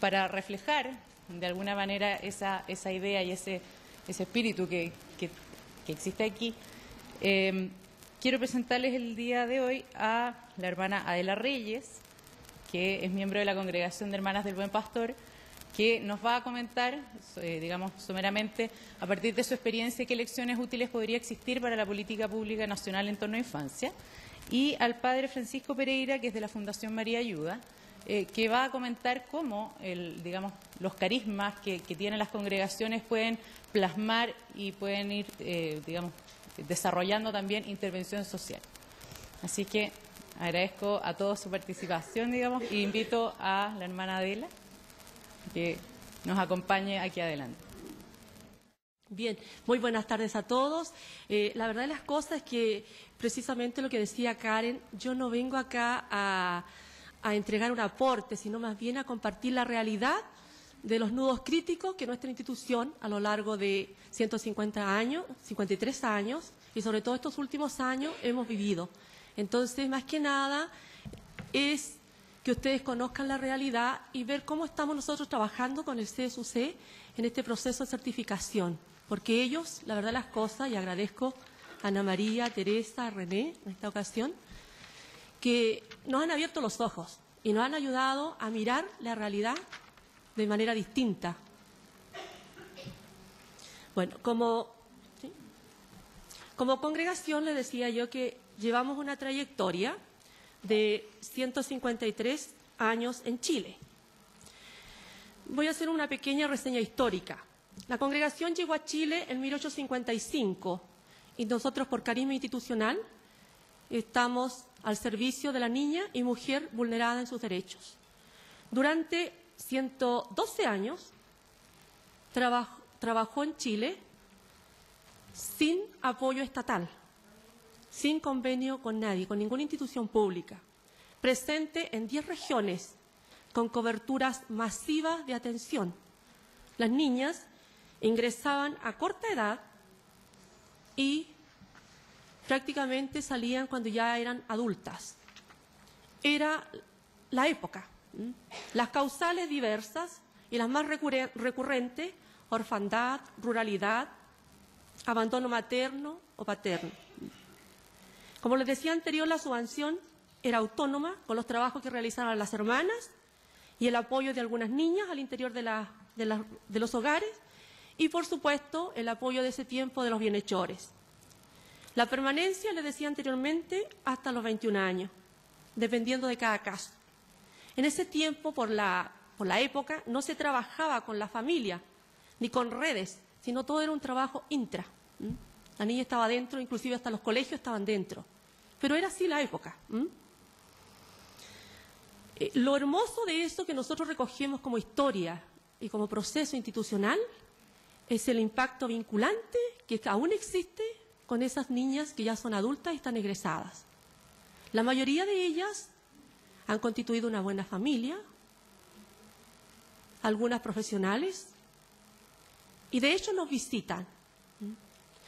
Para reflejar de alguna manera esa idea y ese espíritu que existe aquí, quiero presentarles el día de hoy a la hermana Adela Reyes, que es miembro de la Congregación de Hermanas del Buen Pastor, que nos va a comentar, digamos, someramente, a partir de su experiencia, qué lecciones útiles podría existir para la política pública nacional en torno a infancia, y al padre Francisco Pereira, que es de la Fundación María Ayuda, que va a comentar cómo digamos, los carismas que tienen las congregaciones pueden plasmar y pueden ir, digamos, desarrollando también intervención social. Así que agradezco a todos su participación, digamos, e invito a la hermana Adela que nos acompañe aquí adelante. Bien, muy buenas tardes a todos. La verdad de las cosas es que precisamente lo que decía Karen, yo no vengo acá a entregar un aporte, sino más bien a compartir la realidad de los nudos críticos que nuestra institución a lo largo de 150 años, 53 años, y sobre todo estos últimos años hemos vivido. Entonces, más que nada, es que ustedes conozcan la realidad y ver cómo estamos nosotros trabajando con el CSUC en este proceso de certificación. Porque ellos, la verdad de las cosas, y agradezco a Ana María, a Teresa, a René en esta ocasión, que nos han abierto los ojos y nos han ayudado a mirar la realidad de manera distinta. Bueno, como congregación les decía yo que llevamos una trayectoria de 153 años en Chile. Voy a hacer una pequeña reseña histórica. La congregación llegó a Chile en 1855 y nosotros por carisma institucional estamos al servicio de la niña y mujer vulnerada en sus derechos. Durante 112 años trabajó en Chile sin apoyo estatal, sin convenio con nadie, con ninguna institución pública, presente en 10 regiones, con coberturas masivas de atención. Las niñas ingresaban a corta edad y prácticamente salían cuando ya eran adultas. Era la época. Las causales diversas y las más recurrentes, orfandad, ruralidad, abandono materno o paterno. Como les decía anterior, la subvención era autónoma con los trabajos que realizaban las hermanas y el apoyo de algunas niñas al interior de los hogares y, por supuesto, el apoyo de ese tiempo de los bienhechores. La permanencia, les decía anteriormente, hasta los 21 años, dependiendo de cada caso. En ese tiempo, por la época, no se trabajaba con la familia ni con redes, sino todo era un trabajo intra. La niña estaba dentro, inclusive hasta los colegios estaban dentro. Pero era así la época. Lo hermoso de eso que nosotros recogemos como historia y como proceso institucional es el impacto vinculante que aún existe con esas niñas que ya son adultas y están egresadas. La mayoría de ellas han constituido una buena familia, algunas profesionales, y de hecho nos visitan.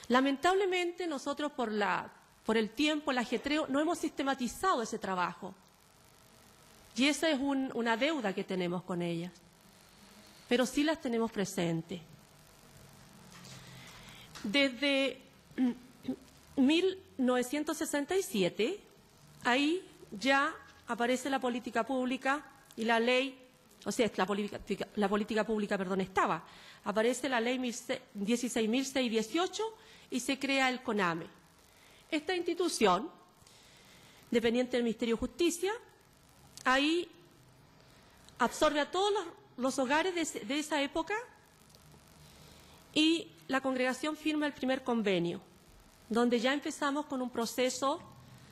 Lamentablemente nosotros por el tiempo, el ajetreo, no hemos sistematizado ese trabajo. Y esa es una deuda que tenemos con ellas. Pero sí las tenemos presentes. Desde 1967, ahí ya aparece la política pública y la ley, o sea, la política pública, estaba. Aparece la ley 16.618 y se crea el CONAME. Esta institución, dependiente del Ministerio de Justicia, ahí absorbe a todos los hogares de esa época y la congregación firma el primer convenio, donde ya empezamos con un proceso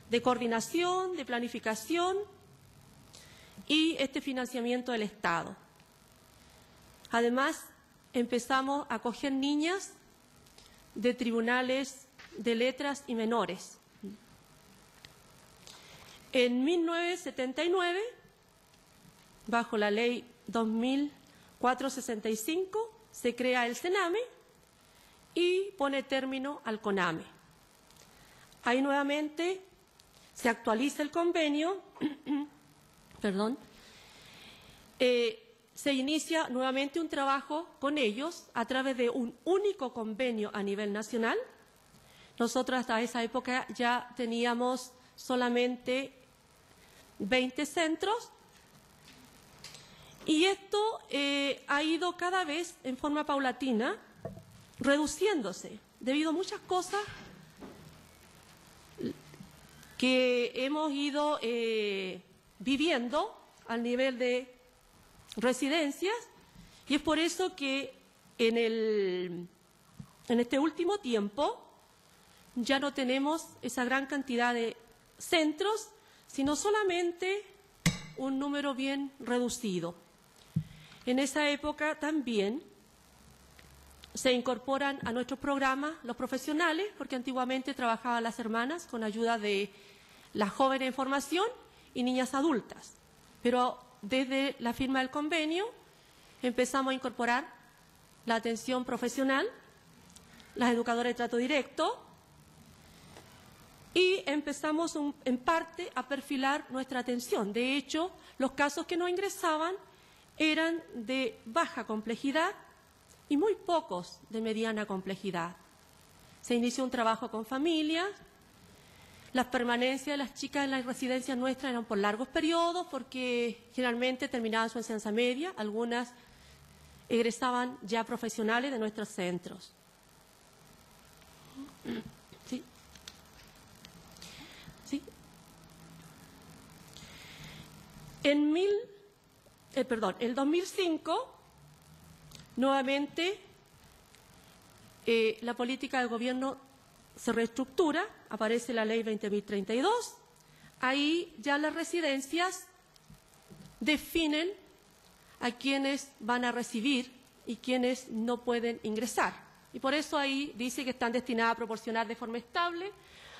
de coordinación, de planificación y este financiamiento del Estado. Además, empezamos a acoger niñas de tribunales de letras y menores. En 1979, bajo la ley 2465, se crea el CENAME y pone término al CONAME. Ahí nuevamente se actualiza el convenio, se inicia nuevamente un trabajo con ellos a través de un único convenio a nivel nacional. Nosotros hasta esa época ya teníamos solamente 20 centros y esto ha ido cada vez en forma paulatina reduciéndose debido a muchas cosas que hemos ido viviendo al nivel de residencias, y es por eso que en este último tiempo ya no tenemos esa gran cantidad de centros, sino solamente un número bien reducido. En esa época también se incorporan a nuestros programas los profesionales, porque antiguamente trabajaban las hermanas con ayuda de las jóvenes en formación y niñas adultas. Pero desde la firma del convenio empezamos a incorporar la atención profesional, las educadoras de trato directo, y empezamos en parte a perfilar nuestra atención. De hecho, los casos que nos ingresaban eran de baja complejidad y muy pocos de mediana complejidad. Se inició un trabajo con familias. Las permanencias de las chicas en la residencia nuestra eran por largos periodos porque generalmente terminaban su enseñanza media, algunas egresaban ya profesionales de nuestros centros. ¿Sí? ¿Sí? En el 2005, nuevamente, la política del gobierno se reestructura, aparece la ley 20.032, ahí ya las residencias definen a quienes van a recibir y quienes no pueden ingresar. Y por eso ahí dice que están destinadas a proporcionar de forma estable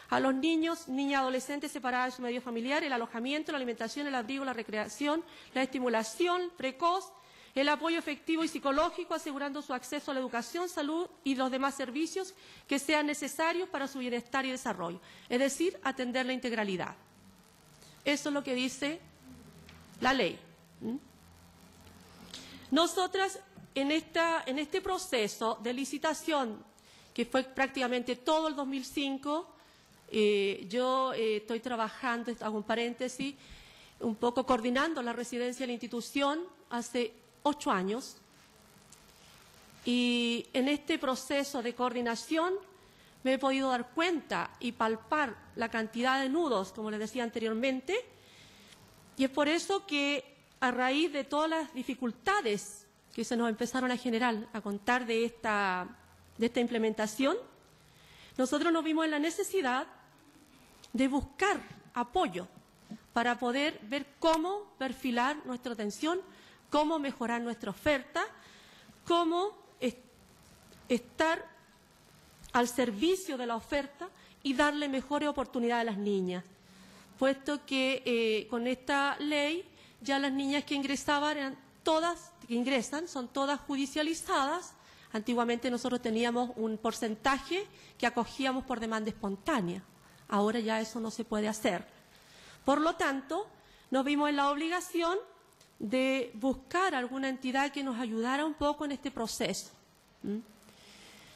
a los niños, niñas y adolescentes separadas de su medio familiar, el alojamiento, la alimentación, el abrigo, la recreación, la estimulación precoz, el apoyo efectivo y psicológico, asegurando su acceso a la educación, salud y los demás servicios que sean necesarios para su bienestar y desarrollo. Es decir, atender la integralidad. Eso es lo que dice la ley. Nosotras, en este proceso de licitación, que fue prácticamente todo el 2005, yo estoy trabajando, hago un paréntesis, un poco coordinando la residencia de la institución hace 8 años, y en este proceso de coordinación me he podido dar cuenta y palpar la cantidad de nudos, como les decía anteriormente, y es por eso que a raíz de todas las dificultades que se nos empezaron a generar a contar de esta implementación, nosotros nos vimos en la necesidad de buscar apoyo para poder ver cómo perfilar nuestra atención, cómo mejorar nuestra oferta, cómo estar al servicio de la oferta y darle mejores oportunidades a las niñas, puesto que con esta ley ya las niñas que ingresaban son todas judicializadas. Antiguamente nosotros teníamos un porcentaje que acogíamos por demanda espontánea. Ahora ya eso no se puede hacer. Por lo tanto, nos vimos en la obligación de buscar alguna entidad que nos ayudara un poco en este proceso.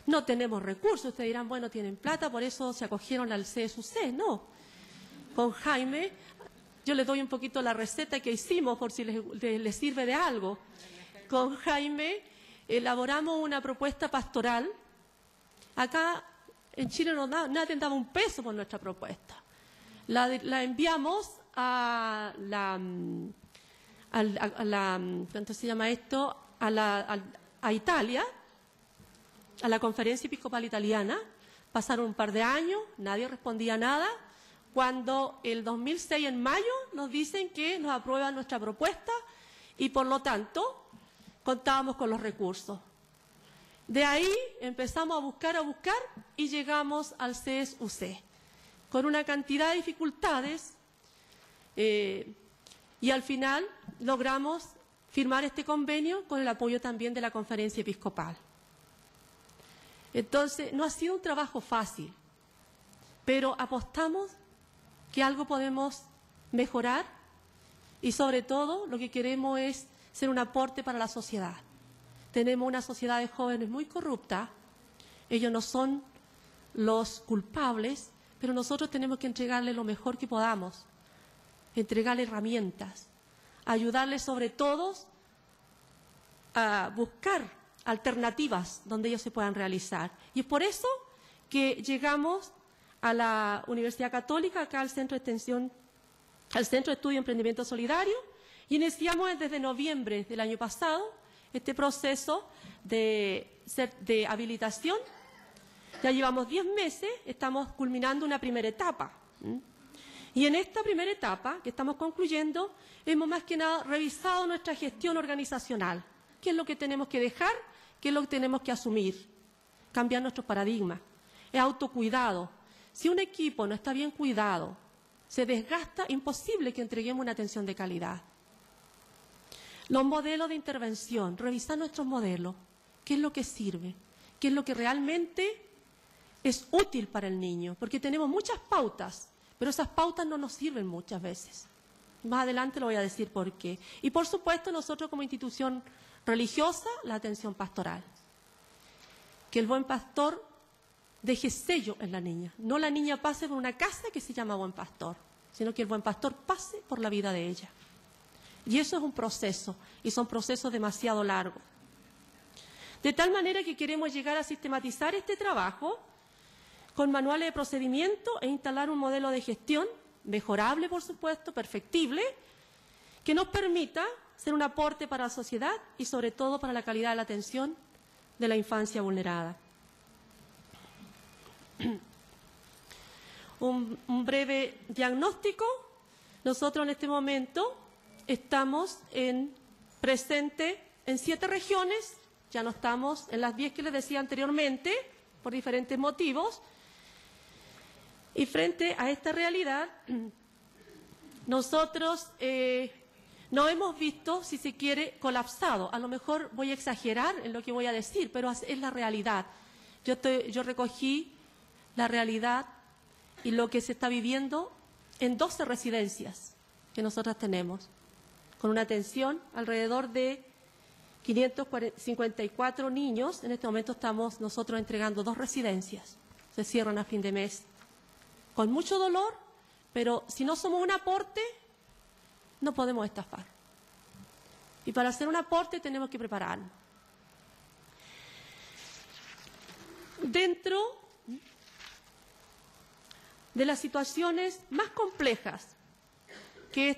No tenemos recursos. Ustedes dirán, bueno, tienen plata, por eso se acogieron al CSUC. No. Con Jaime, yo les doy un poquito la receta que hicimos por si les sirve de algo. Con Jaime elaboramos una propuesta pastoral. Acá en Chile nadie daba un peso por nuestra propuesta. La enviamos a ¿cuánto se llama esto? A Italia, a la Conferencia Episcopal Italiana. Pasaron un par de años, nadie respondía nada. Cuando el 2006, en mayo, nos dicen que nos aprueban nuestra propuesta y, por lo tanto, contábamos con los recursos. De ahí empezamos a buscar y llegamos al CSUC con una cantidad de dificultades y al final logramos firmar este convenio con el apoyo también de la Conferencia Episcopal. Entonces, no ha sido un trabajo fácil, pero apostamos que algo podemos mejorar y, sobre todo, lo que queremos es ser un aporte para la sociedad. Tenemos una sociedad de jóvenes muy corrupta, ellos no son los culpables, pero nosotros tenemos que entregarles lo mejor que podamos, entregarles herramientas, ayudarles sobre todo a buscar alternativas donde ellos se puedan realizar. Y es por eso que llegamos a la Universidad Católica, acá al Centro de Extensión, al Centro de Estudio y Emprendimiento Solidario, y iniciamos desde noviembre del año pasado este proceso de habilitación. Ya llevamos 10 meses, estamos culminando una primera etapa. Y en esta primera etapa, que estamos concluyendo, hemos más que nada revisado nuestra gestión organizacional. ¿Qué es lo que tenemos que dejar? ¿Qué es lo que tenemos que asumir? Cambiar nuestros paradigmas. Es autocuidado. Si un equipo no está bien cuidado, se desgasta, imposible que entreguemos una atención de calidad. Los modelos de intervención, revisar nuestros modelos. ¿Qué es lo que sirve? ¿Qué es lo que realmente es útil para el niño? Porque tenemos muchas pautas, pero esas pautas no nos sirven muchas veces. Más adelante lo voy a decir por qué. Y por supuesto nosotros como institución religiosa, la atención pastoral. Que el buen pastor deje sello en la niña. No la niña pase por una casa que se llama buen pastor, sino que el buen pastor pase por la vida de ella. Y eso es un proceso, y son procesos demasiado largos. De tal manera que queremos llegar a sistematizar este trabajo con manuales de procedimiento e instalar un modelo de gestión mejorable, por supuesto, perfectible, que nos permita ser un aporte para la sociedad y sobre todo para la calidad de la atención de la infancia vulnerada. Un breve diagnóstico. Nosotros en este momento estamos presente en 7 regiones, ya no estamos en las 10 que les decía anteriormente, por diferentes motivos. Y frente a esta realidad, nosotros nos hemos visto, si se quiere, colapsado. A lo mejor voy a exagerar en lo que voy a decir, pero es la realidad. Yo recogí la realidad y lo que se está viviendo en 12 residencias que nosotros tenemos, con una atención alrededor de 554 niños. En este momento estamos nosotros entregando 2 residencias. Se cierran a fin de mes. Con mucho dolor, pero si no somos un aporte, no podemos estafar. Y para hacer un aporte tenemos que prepararnos. Dentro de las situaciones más complejas que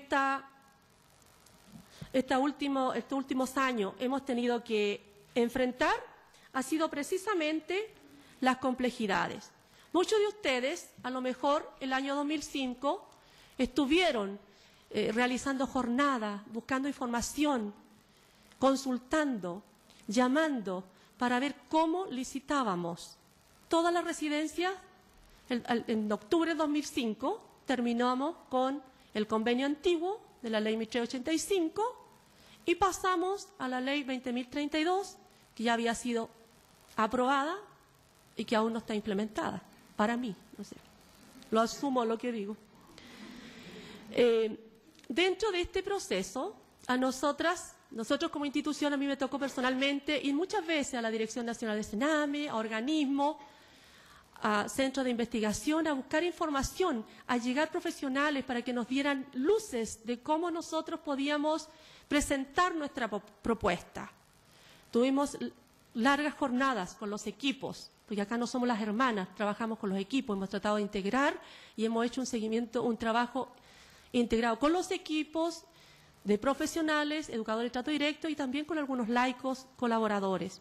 estos últimos años hemos tenido que enfrentar, ha sido precisamente las complejidades. Muchos de ustedes, a lo mejor el año 2005, estuvieron realizando jornadas, buscando información, consultando, llamando para ver cómo licitábamos. Todas las residencias, en octubre de 2005, terminamos con el convenio antiguo de la Ley 1385 y pasamos a la Ley 20.032, que ya había sido aprobada y que aún no está implementada. Para mí, no sé, lo asumo lo que digo. Dentro de este proceso, nosotros como institución, a mí me tocó personalmente ir muchas veces a la Dirección Nacional de Sename, a organismos, a centros de investigación, a buscar información, a llegar profesionales para que nos dieran luces de cómo nosotros podíamos presentar nuestra propuesta. Tuvimos largas jornadas con los equipos, porque acá no somos las hermanas, trabajamos con los equipos, hemos tratado de integrar y hemos hecho un seguimiento, un trabajo integrado con los equipos de profesionales, educadores de trato directo y también con algunos laicos colaboradores.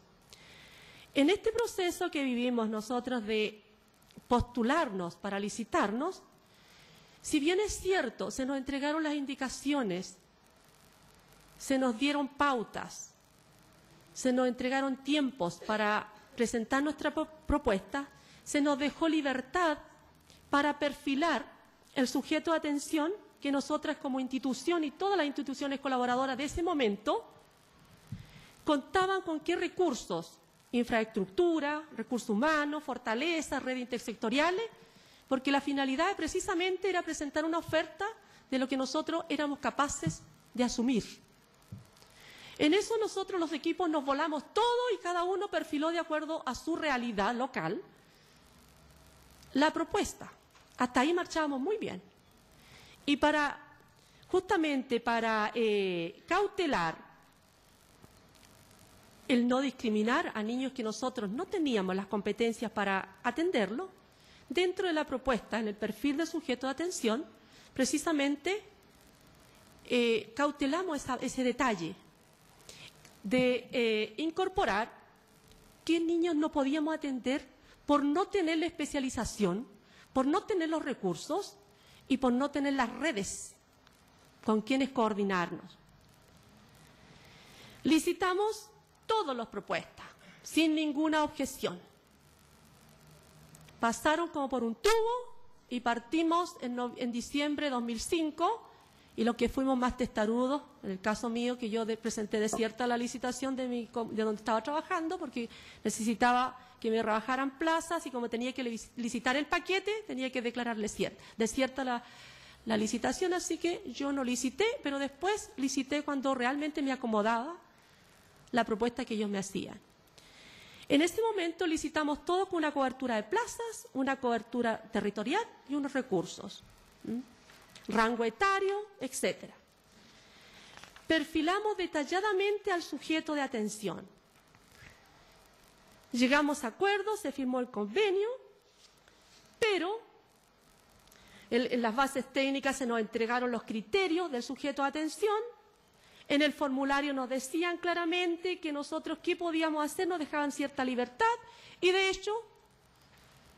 En este proceso que vivimos nosotros de postularnos para licitarnos, si bien es cierto, se nos entregaron las indicaciones, se nos dieron pautas, se nos entregaron tiempos para presentar nuestra propuesta, se nos dejó libertad para perfilar el sujeto de atención que nosotras como institución y todas las instituciones colaboradoras de ese momento contaban con qué recursos: infraestructura, recursos humanos, fortaleza, redes intersectoriales, porque la finalidad precisamente era presentar una oferta de lo que nosotros éramos capaces de asumir. En eso nosotros los equipos nos volamos todo y cada uno perfiló de acuerdo a su realidad local la propuesta. Hasta ahí marchábamos muy bien. Y justamente para cautelar el no discriminar a niños que nosotros no teníamos las competencias para atenderlo, dentro de la propuesta, en el perfil de sujeto de atención, precisamente cautelamos ese detalle de incorporar qué niños no podíamos atender por no tener la especialización, por no tener los recursos y por no tener las redes con quienes coordinarnos. Licitamos todas las propuestas, sin ninguna objeción. Pasaron como por un tubo y partimos en diciembre de 2005, y los que fuimos más testarudos, en el caso mío, que yo presenté desierta la licitación de donde estaba trabajando, porque necesitaba que me rebajaran plazas y como tenía que licitar el paquete, tenía que declarar desierta la licitación, así que yo no licité, pero después licité cuando realmente me acomodaba la propuesta que ellos me hacían. En ese momento licitamos todo con una cobertura de plazas, una cobertura territorial y unos recursos, rango etario, etc. Perfilamos detalladamente al sujeto de atención. Llegamos a acuerdos, se firmó el convenio, pero en las bases técnicas se nos entregaron los criterios del sujeto de atención. En el formulario nos decían claramente que nosotros qué podíamos hacer, nos dejaban cierta libertad y de hecho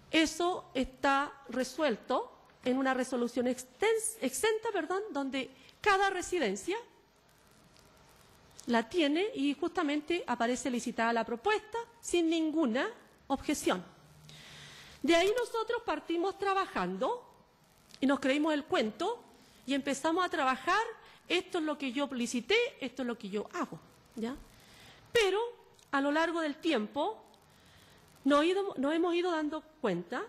eso está resuelto en una resolución exenta, donde cada residencia la tiene y justamente aparece licitada la propuesta sin ninguna objeción. De ahí nosotros partimos trabajando y nos creímos el cuento y empezamos a trabajar. Esto es lo que yo licité, esto es lo que yo hago, ¿ya? Pero a lo largo del tiempo nos hemos ido dando cuenta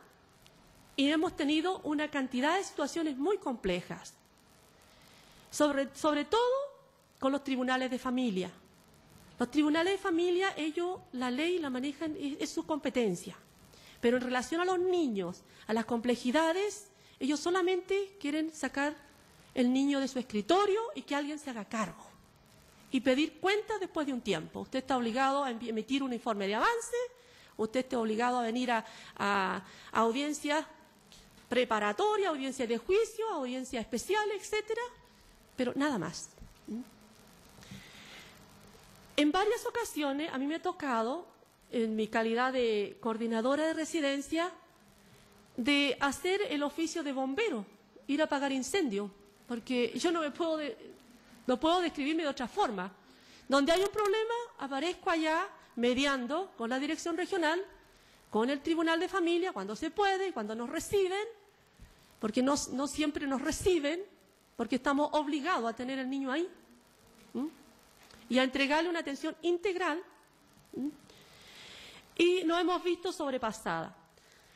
y hemos tenido una cantidad de situaciones muy complejas, sobre todo con los tribunales de familia. Los tribunales de familia, ellos la ley la manejan, es su competencia, pero en relación a los niños, a las complejidades, ellos solamente quieren sacar el niño de su escritorio y que alguien se haga cargo y pedir cuentas después de un tiempo. Usted está obligado a emitir un informe de avance, usted está obligado a venir a audiencias preparatorias, audiencias de juicio, audiencias especiales, etcétera, pero nada más. En varias ocasiones a mí me ha tocado, en mi calidad de coordinadora de residencia, de hacer el oficio de bombero, ir a apagar incendios. Porque yo no puedo describirme de otra forma. Donde hay un problema, aparezco allá mediando con la dirección regional, con el tribunal de familia, cuando se puede, cuando nos reciben, porque no siempre nos reciben, porque estamos obligados a tener al niño ahí y a entregarle una atención integral. Y nos hemos visto sobrepasada.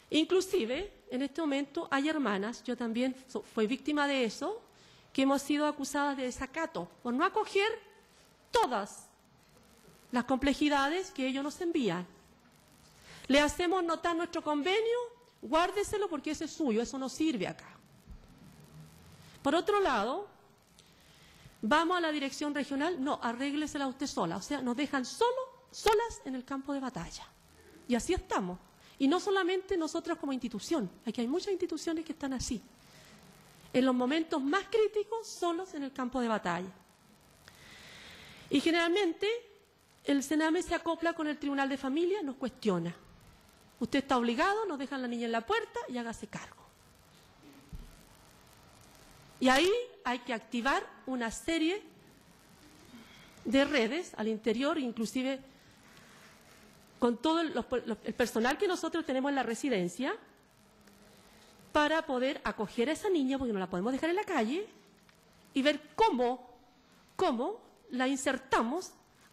Inclusive, en este momento hay hermanas, yo también fui víctima de eso, que hemos sido acusadas de desacato por no acoger todas las complejidades que ellos nos envían. Le hacemos notar nuestro convenio, guárdeselo porque ese es suyo, eso no sirve acá. Por otro lado, vamos a la dirección regional, no, arréglesela usted sola, o sea, nos dejan solas en el campo de batalla. Y así estamos. Y no solamente nosotros como institución, aquí hay muchas instituciones que están así. En los momentos más críticos, solos en el campo de batalla. Y generalmente el CENAME se acopla con el Tribunal de Familia, nos cuestiona. Usted está obligado, nos dejan la niña en la puerta y hágase cargo. Y ahí hay que activar una serie de redes al interior, inclusive con todo el personal que nosotros tenemos en la residencia, para poder acoger a esa niña, porque no la podemos dejar en la calle, y ver cómo la insertamos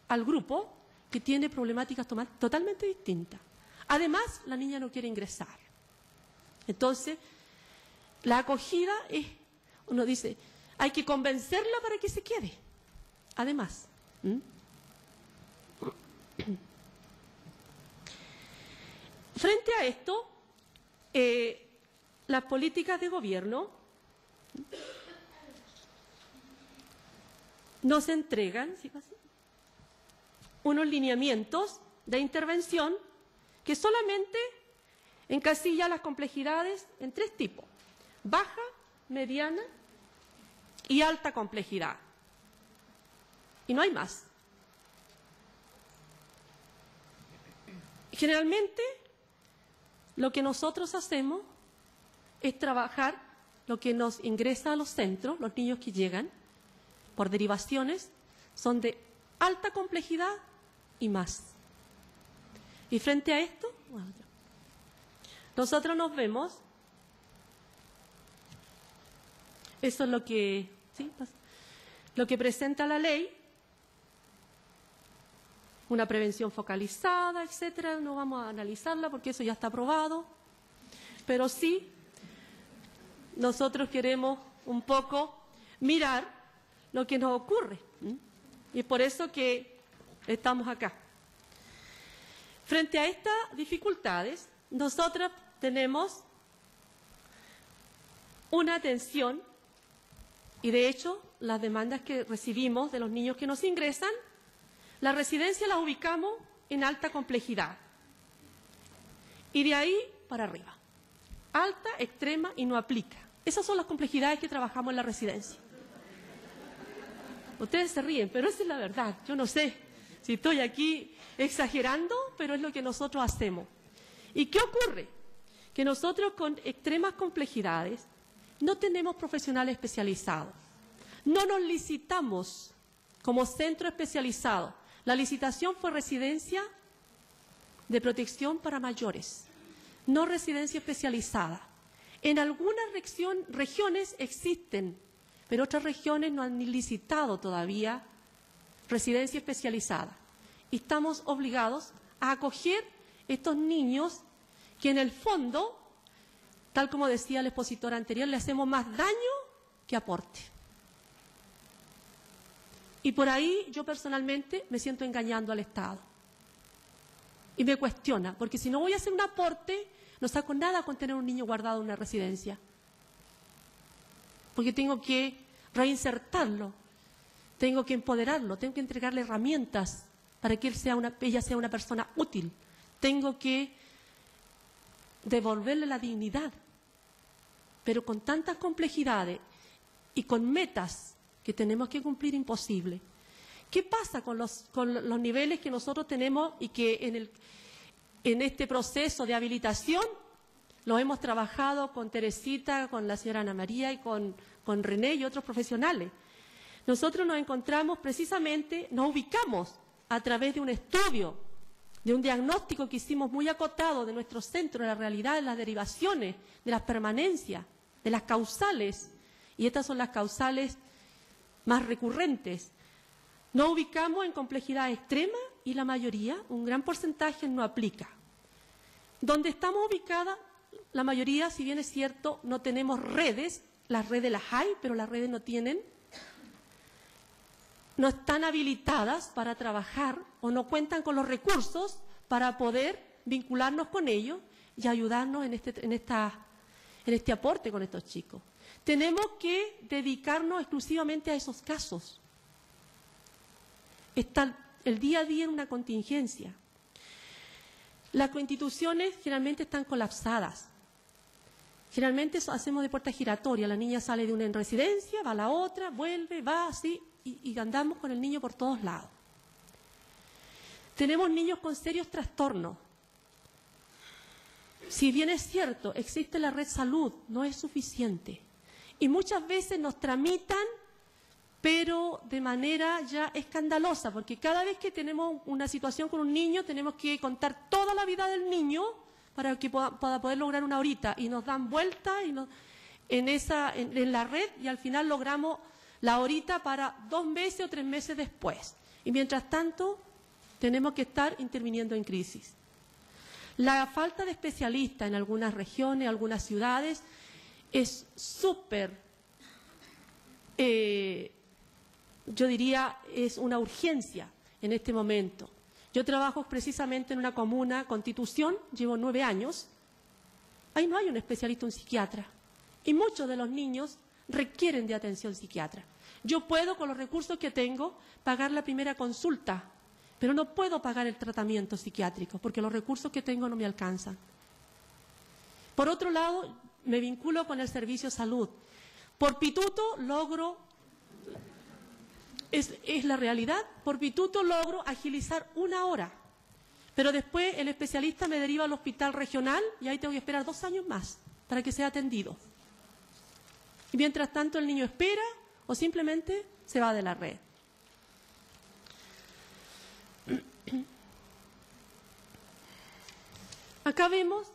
al grupo que tiene problemáticas totalmente distintas. Además, la niña no quiere ingresar. Entonces, la acogida es, uno dice, hay que convencerla para que se quede. Además, Frente a esto, las políticas de gobierno nos entregan unos lineamientos de intervención que solamente encasilla las complejidades en 3 tipos: baja, mediana y alta complejidad. Y no hay más. Generalmente, lo que nosotros hacemos es trabajar lo que nos ingresa a los centros. Los niños que llegan por derivaciones son de alta complejidad y más. Y frente a esto, nosotros nos vemos, eso es lo que presenta la ley, una prevención focalizada, etcétera. No vamos a analizarla porque eso ya está aprobado, pero sí nosotros queremos un poco mirar lo que nos ocurre, y es por eso que estamos acá. Frente a estas dificultades, nosotros tenemos una atención, y de hecho las demandas que recibimos de los niños que nos ingresan, la residencia la ubicamos en alta complejidad y de ahí para arriba. Alta, extrema y no aplica. Esas son las complejidades que trabajamos en la residencia. Ustedes se ríen, pero esa es la verdad. Yo no sé si estoy aquí exagerando, pero es lo que nosotros hacemos. ¿Y qué ocurre? Que nosotros con extremas complejidades no tenemos profesionales especializados. No nos licitamos como centro especializado. La licitación fue residencia de protección para mayores, no residencia especializada. En algunas regiones existen, pero otras regiones no han licitado todavía residencia especializada. Y estamos obligados a acoger estos niños que en el fondo, tal como decía el expositor anterior, le hacemos más daño que aporte. Y por ahí yo personalmente me siento engañando al Estado. Y me cuestiona, porque si no voy a hacer un aporte, no saco nada con tener un niño guardado en una residencia. Porque tengo que reinsertarlo, tengo que empoderarlo, tengo que entregarle herramientas para que ella sea una persona útil. Tengo que devolverle la dignidad. Pero con tantas complejidades y con metas que tenemos que cumplir imposible. ¿Qué pasa con los niveles que nosotros tenemos y que en este proceso de habilitación lo hemos trabajado con Teresita, con la señora Ana María y con René y otros profesionales? Nosotros nos encontramos precisamente, nos ubicamos a través de un estudio, de un diagnóstico que hicimos muy acotado de nuestro centro, de la realidad, de las derivaciones, de las permanencias, de las causales, y estas son las causales más recurrentes. Nos ubicamos en complejidad extrema y la mayoría, un gran porcentaje, no aplica. Donde estamos ubicadas, la mayoría, si bien es cierto, no tenemos redes, las redes las hay, pero las redes no están habilitadas para trabajar o no cuentan con los recursos para poder vincularnos con ellos y ayudarnos en este aporte con estos chicos. Tenemos que dedicarnos exclusivamente a esos casos. Está el día a día en una contingencia. Las instituciones generalmente están colapsadas. Generalmente hacemos de puerta giratoria. La niña sale de una residencia, va a la otra, vuelve, va así, y andamos con el niño por todos lados. Tenemos niños con serios trastornos. Si bien es cierto, existe la red salud, no es suficiente. Y muchas veces nos tramitan, pero de manera ya escandalosa, porque cada vez que tenemos una situación con un niño, tenemos que contar toda la vida del niño para poder lograr una horita. Y nos dan vuelta en la red y al final logramos la horita para 2 meses o 3 meses después. Y mientras tanto, tenemos que estar interviniendo en crisis. La falta de especialistas en algunas regiones, algunas ciudades, es súper, yo diría, es una urgencia en este momento. Yo trabajo precisamente en una comuna, Constitución, llevo 9 años. Ahí no hay un especialista, un psiquiatra. Y muchos de los niños requieren de atención psiquiatra. Yo puedo, con los recursos que tengo, pagar la primera consulta, pero no puedo pagar el tratamiento psiquiátrico porque los recursos que tengo no me alcanzan. Por otro lado, me vinculo con el servicio de salud. Por pituto logro, es la realidad, por pituto logro agilizar 1 hora, pero después el especialista me deriva al hospital regional y ahí tengo que esperar 2 años más para que sea atendido. Y mientras tanto el niño espera o simplemente se va de la red. Acá vemos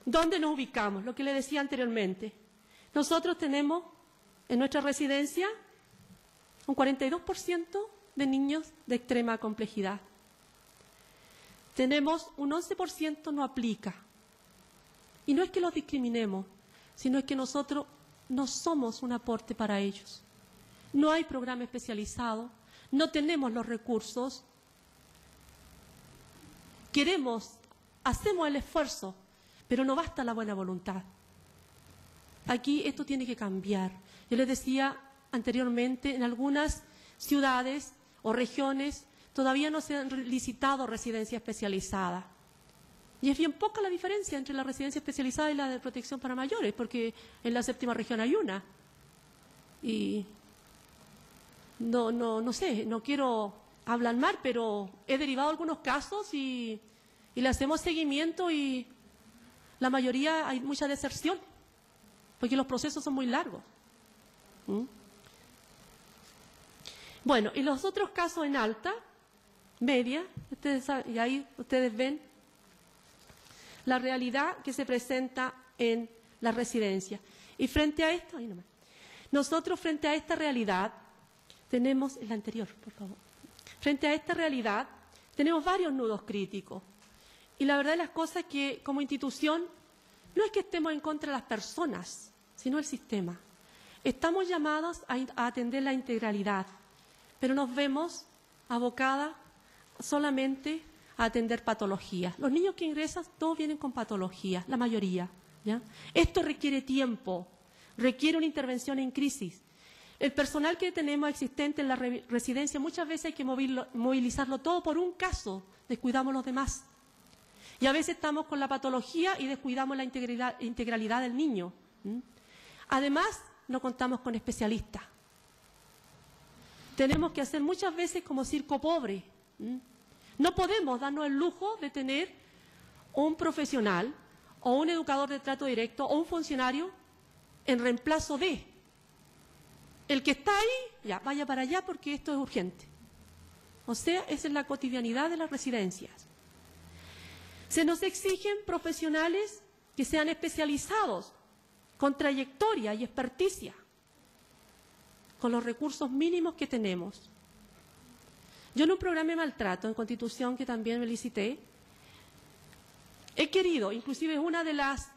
dónde nos ubicamos, lo que le decía anteriormente. Nosotros tenemos en nuestra residencia un 42% de niños de extrema complejidad. Tenemos un 11% no aplica. Y no es que los discriminemos, sino es que nosotros no somos un aporte para ellos. No hay programa especializado, no tenemos los recursos. Hacemos el esfuerzo, pero no basta la buena voluntad. Aquí esto tiene que cambiar. Yo les decía anteriormente, en algunas ciudades o regiones todavía no se han licitado residencia especializada. Y es bien poca la diferencia entre la residencia especializada y la de protección para mayores, porque en la 7ª región hay una. Y no sé, no quiero hablar mal, pero he derivado algunos casos y le hacemos seguimiento y la mayoría hay mucha deserción, porque los procesos son muy largos. Bueno, y los otros casos en alta, media, y ahí ustedes ven la realidad que se presenta en la residencia. Y frente a esto, nosotros frente a esta realidad tenemos, el anterior, por favor, frente a esta realidad tenemos varios nudos críticos. Y la verdad de las cosas es que como institución no es que estemos en contra de las personas, sino el sistema. Estamos llamados a atender la integralidad, pero nos vemos abocadas solamente a atender patologías. Los niños que ingresan todos vienen con patologías, la mayoría, ¿ya? Esto requiere tiempo, requiere una intervención en crisis. El personal que tenemos existente en la residencia muchas veces hay que movilizarlo todo por un caso, descuidamos los demás. Y a veces estamos con la patología y descuidamos la integralidad del niño. Además, no contamos con especialistas. Tenemos que hacer muchas veces como circo pobre. No podemos darnos el lujo de tener un profesional o un educador de trato directo o un funcionario en reemplazo de. El que está ahí, ya, vaya para allá porque esto es urgente. O sea, esa es la cotidianidad de las residencias. Se nos exigen profesionales que sean especializados, con trayectoria y experticia, con los recursos mínimos que tenemos. Yo en un programa de maltrato en Constitución que también me licité, he querido, inclusive es una de las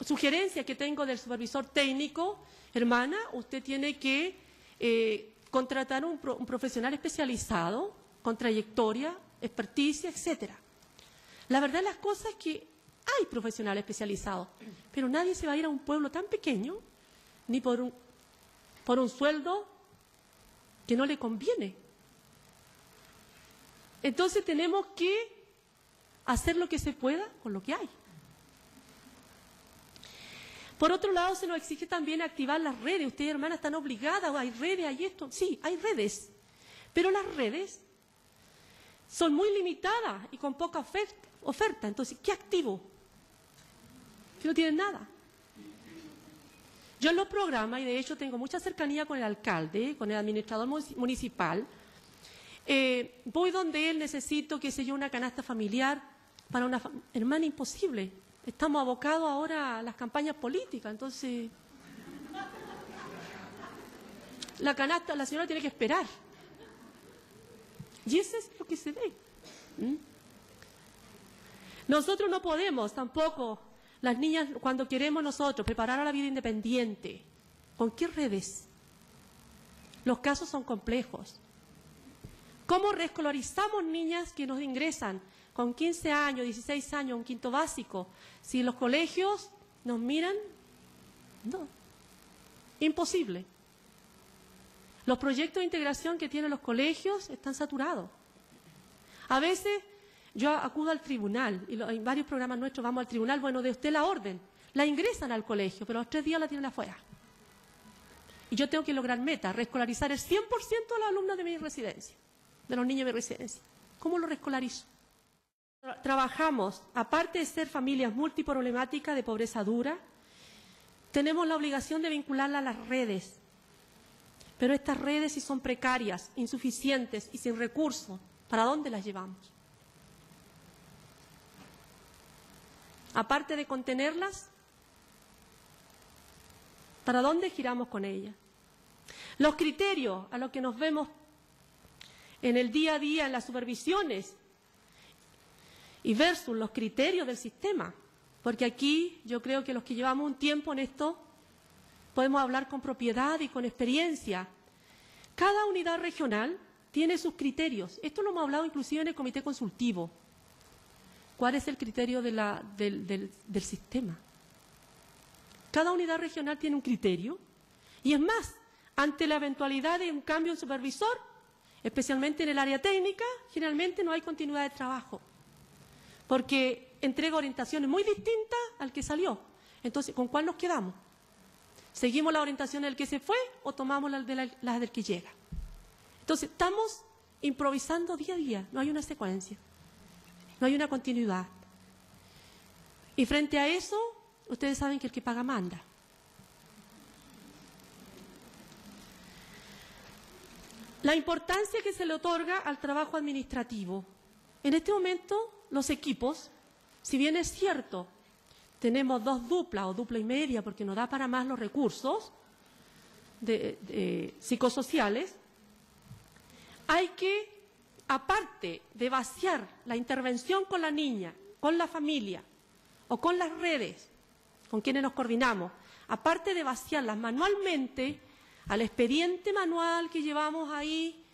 sugerencias que tengo del supervisor técnico, hermana, usted tiene que contratar un profesional especializado, con trayectoria, experticia, etcétera. La verdad de las cosas es que hay profesionales especializados, pero nadie se va a ir a un pueblo tan pequeño, ni por un sueldo que no le conviene. Entonces tenemos que hacer lo que se pueda con lo que hay. Por otro lado, se nos exige también activar las redes. Ustedes, hermanas, están obligadas, hay redes, hay esto. Sí, hay redes, pero las redes son muy limitadas y con poca oferta. Entonces, ¿qué activo? Si no tienen nada. Yo en los programas, y de hecho tengo mucha cercanía con el alcalde, con el administrador municipal, voy donde él, necesito, qué sé yo, una canasta familiar para una hermana, imposible. Estamos abocados ahora a las campañas políticas, entonces la canasta, la señora tiene que esperar. Y eso es lo que se ve. Nosotros no podemos tampoco, las niñas, cuando queremos nosotros preparar a la vida independiente, ¿con qué redes? Los casos son complejos. ¿Cómo reescolarizamos niñas que nos ingresan con 15 años, 16 años, un quinto básico? Si los colegios nos miran, no, imposible. Los proyectos de integración que tienen los colegios están saturados. A veces yo acudo al tribunal, y en varios programas nuestros vamos al tribunal, bueno, de usted la orden, la ingresan al colegio, pero a los 3 días la tienen afuera. Y yo tengo que lograr meta, reescolarizar el 100% de los alumnos de mi residencia, de los niños de mi residencia. ¿Cómo lo reescolarizo? Trabajamos, aparte de ser familias multiproblemáticas de pobreza dura, tenemos la obligación de vincularla a las redes. Pero estas redes, si son precarias, insuficientes y sin recursos, ¿para dónde las llevamos? Aparte de contenerlas, ¿para dónde giramos con ellas? Los criterios a los que nos vemos en el día a día, en las supervisiones, y versus los criterios del sistema. Porque aquí yo creo que los que llevamos un tiempo en esto podemos hablar con propiedad y con experiencia. Cada unidad regional tiene sus criterios. Esto lo hemos hablado inclusive en el comité consultivo. ¿Cuál es el criterio del sistema? Cada unidad regional tiene un criterio. Y es más, ante la eventualidad de un cambio en supervisor, especialmente en el área técnica, generalmente no hay continuidad de trabajo. Porque entrega orientaciones muy distintas al que salió. Entonces, ¿con cuál nos quedamos? ¿Seguimos la orientación del que se fue o tomamos la del que llega? Entonces, estamos improvisando día a día, no hay una secuencia, no hay una continuidad. Y frente a eso, ustedes saben que el que paga manda. La importancia que se le otorga al trabajo administrativo. En este momento, los equipos, si bien es cierto, tenemos 2 duplas o dupla y media porque no da para más los recursos psicosociales, hay que, aparte de vaciar la intervención con la niña, con la familia o con las redes con quienes nos coordinamos, aparte de vaciarlas manualmente, al expediente manual que llevamos ahí